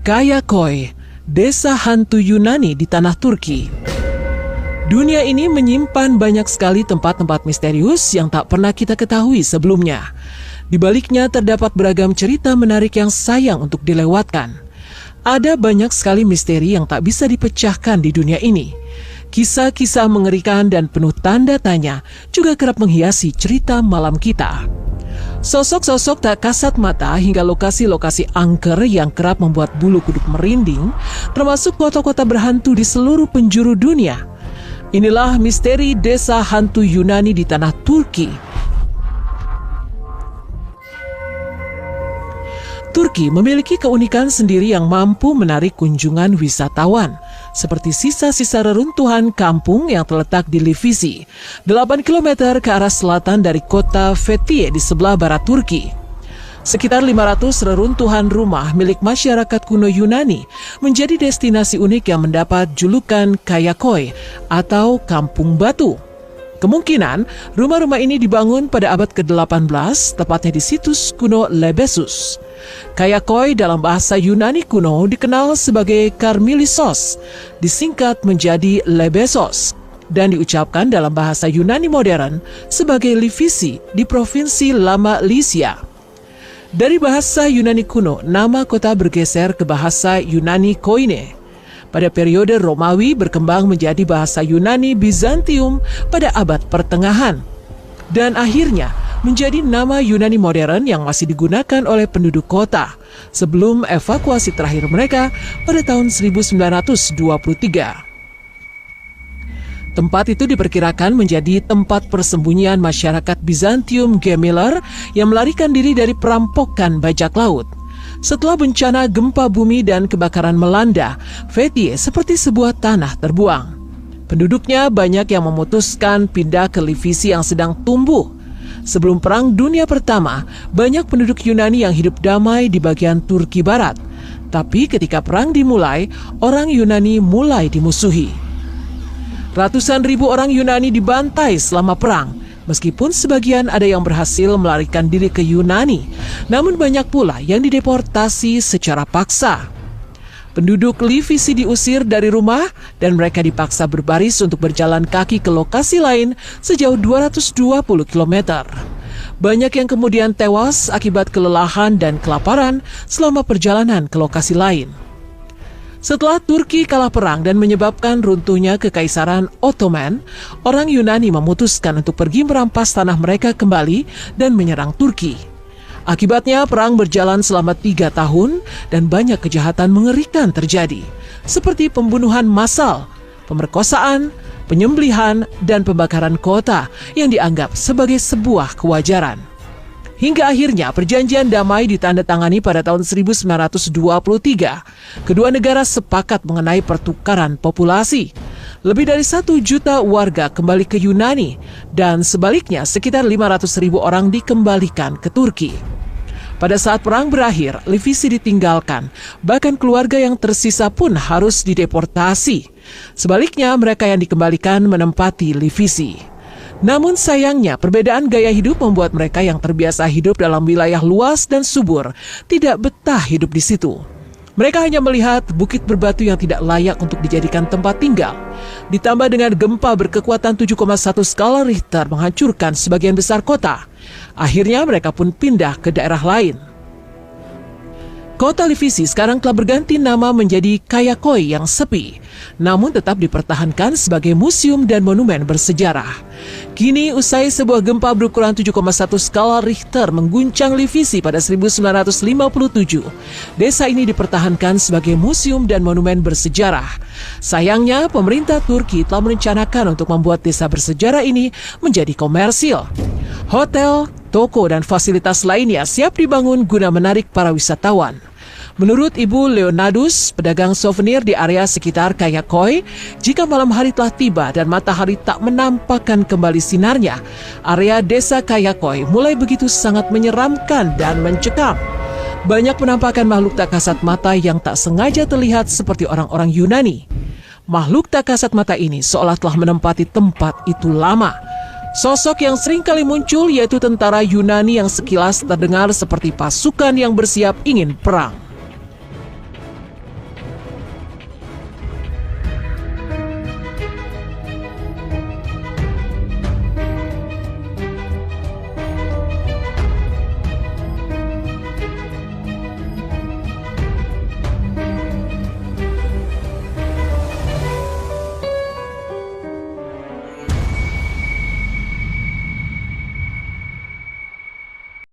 Kayakoi, desa hantu Yunani di tanah Turki. Dunia ini menyimpan banyak sekali tempat-tempat misterius yang tak pernah kita ketahui sebelumnya. Di baliknya terdapat beragam cerita menarik yang sayang untuk dilewatkan. Ada banyak sekali misteri yang tak bisa dipecahkan di dunia ini. Kisah-kisah mengerikan dan penuh tanda tanya juga kerap menghiasi cerita malam kita. Sosok-sosok tak kasat mata hingga lokasi-lokasi angker yang kerap membuat bulu kuduk merinding, termasuk kota-kota berhantu di seluruh penjuru dunia. Inilah misteri desa hantu Yunani di tanah Turki. Turki memiliki keunikan sendiri yang mampu menarik kunjungan wisatawan, seperti sisa-sisa reruntuhan kampung yang terletak di Livisi, 8 km ke arah selatan dari kota Fethiye di sebelah barat Turki. Sekitar 500 reruntuhan rumah milik masyarakat kuno Yunani menjadi destinasi unik yang mendapat julukan Kayakoi atau Kampung Batu. Kemungkinan rumah-rumah ini dibangun pada abad ke-18, tepatnya di situs kuno Lebesus. Kayakoi dalam bahasa Yunani kuno dikenal sebagai Karmilisos, disingkat menjadi Lebesos, dan diucapkan dalam bahasa Yunani modern sebagai Livisi di Provinsi Lama Lysia. Dari bahasa Yunani kuno, nama kota bergeser ke bahasa Yunani Koine. Pada periode Romawi berkembang menjadi bahasa Yunani Bizantium pada abad pertengahan. Dan akhirnya menjadi nama Yunani modern yang masih digunakan oleh penduduk kota sebelum evakuasi terakhir mereka pada tahun 1923. Tempat itu diperkirakan menjadi tempat persembunyian masyarakat Bizantium Gemiler yang melarikan diri dari perampokan bajak laut. Setelah bencana gempa bumi dan kebakaran melanda, Fethiye seperti sebuah tanah terbuang. Penduduknya banyak yang memutuskan pindah ke Livisi yang sedang tumbuh. Sebelum Perang Dunia Pertama, banyak penduduk Yunani yang hidup damai di bagian Turki Barat. Tapi ketika perang dimulai, orang Yunani mulai dimusuhi. Ratusan ribu orang Yunani dibantai selama perang. Meskipun sebagian ada yang berhasil melarikan diri ke Yunani, namun banyak pula yang dideportasi secara paksa. Penduduk Livisi diusir dari rumah dan mereka dipaksa berbaris untuk berjalan kaki ke lokasi lain sejauh 220 km. Banyak yang kemudian tewas akibat kelelahan dan kelaparan selama perjalanan ke lokasi lain. Setelah Turki kalah perang dan menyebabkan runtuhnya Kekaisaran Ottoman, orang Yunani memutuskan untuk pergi merampas tanah mereka kembali dan menyerang Turki. Akibatnya perang berjalan selama 3 tahun dan banyak kejahatan mengerikan terjadi, seperti pembunuhan massal, pemerkosaan, penyembelihan, dan pembakaran kota yang dianggap sebagai sebuah kewajaran. Hingga akhirnya perjanjian damai ditandatangani pada tahun 1923. Kedua negara sepakat mengenai pertukaran populasi. Lebih dari 1 juta warga kembali ke Yunani dan sebaliknya sekitar 500.000 orang dikembalikan ke Turki. Pada saat perang berakhir, Livisi ditinggalkan, bahkan keluarga yang tersisa pun harus dideportasi. Sebaliknya mereka yang dikembalikan menempati Livisi. Namun sayangnya, perbedaan gaya hidup membuat mereka yang terbiasa hidup dalam wilayah luas dan subur tidak betah hidup di situ. Mereka hanya melihat bukit berbatu yang tidak layak untuk dijadikan tempat tinggal. Ditambah dengan gempa berkekuatan 7,1 skala Richter menghancurkan sebagian besar kota. Akhirnya mereka pun pindah ke daerah lain. Kota Livisi sekarang telah berganti nama menjadi Kayakoi yang sepi, namun tetap dipertahankan sebagai museum dan monumen bersejarah. Kini, usai sebuah gempa berukuran 7,1 skala Richter mengguncang Livisi pada 1957, desa ini dipertahankan sebagai museum dan monumen bersejarah. Sayangnya, pemerintah Turki telah merencanakan untuk membuat desa bersejarah ini menjadi komersil. Hotel, toko, dan fasilitas lainnya siap dibangun guna menarik para wisatawan. Menurut Ibu Leonardus, pedagang souvenir di area sekitar Kayakoi, jika malam hari telah tiba dan matahari tak menampakkan kembali sinarnya, area desa Kayakoi mulai begitu sangat menyeramkan dan mencekam. Banyak penampakan makhluk tak kasat mata yang tak sengaja terlihat seperti orang-orang Yunani. Makhluk tak kasat mata ini seolah telah menempati tempat itu lama. Sosok yang sering kali muncul yaitu tentara Yunani yang sekilas terdengar seperti pasukan yang bersiap ingin perang.